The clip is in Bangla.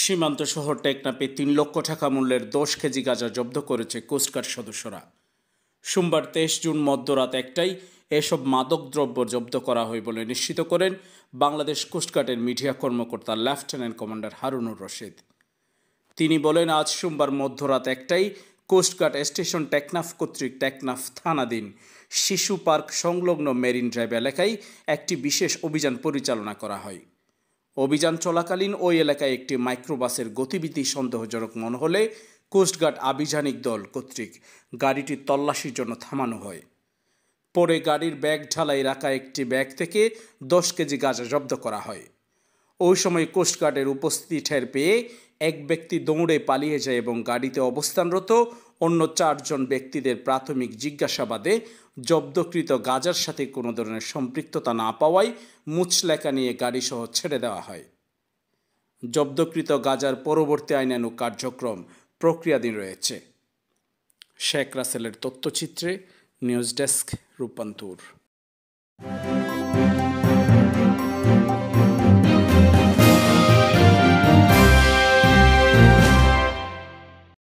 সীমান্ত শহর টেকনাফে ৩ লক্ষ টাকা মূল্যের ১০ কেজি গাঁজা জব্দ করেছে কোস্টগার্ড সদস্যরা। সোমবার ২৩ জুন মধ্যরাত একটায় এসব মাদকদ্রব্য জব্দ করা হয় বলে নিশ্চিত করেন বাংলাদেশ কোস্টগার্ডের মিডিয়া কর্মকর্তা লেফটেন্যান্ট কমান্ডার হারুনুর রশিদ। তিনি বলেন, আজ সোমবার মধ্যরাত একটায় কোস্টগার্ড স্টেশন টেকনাফ কর্তৃক টেকনাফ থানাধীন শিশু পার্ক সংলগ্ন মেরিন ড্রাইভ এলাকায় একটি বিশেষ অভিযান পরিচালনা করা হয়। অভিযান চলাকালীন ওই এলাকায় একটি মাইক্রোবাসের গতিবিধি সন্দেহজনক মনে হলে কোস্টগার্ড আভিযানিক দল কর্তৃক গাড়িটি তল্লাশির জন্য থামানো হয়। পরে গাড়ির ব্যাগ ঢালাই রাখা একটি ব্যাগ থেকে ১০ কেজি গাঁজা জব্দ করা হয়। ওই সময় কোস্টগার্ডের উপস্থিতি টের পেয়ে এক ব্যক্তি দৌড়ে পালিয়ে যায় এবং গাড়িতে অবস্থানরত অন্য ৪ জন ব্যক্তিদের প্রাথমিক জিজ্ঞাসাবাদে জব্দকৃত গাঁজার সাথে কোনো ধরনের সম্পৃক্ততা না পাওয়ায় মুচলেকা নিয়ে গাড়িসহ ছেড়ে দেওয়া হয়। জব্দকৃত গাঁজার পরবর্তী আইনানুগ কার্যক্রম প্রক্রিয়াধীন রয়েছে। শেখ রাসেলের তথ্যচিত্রে নিউজ ডেস্ক, রূপান্তর।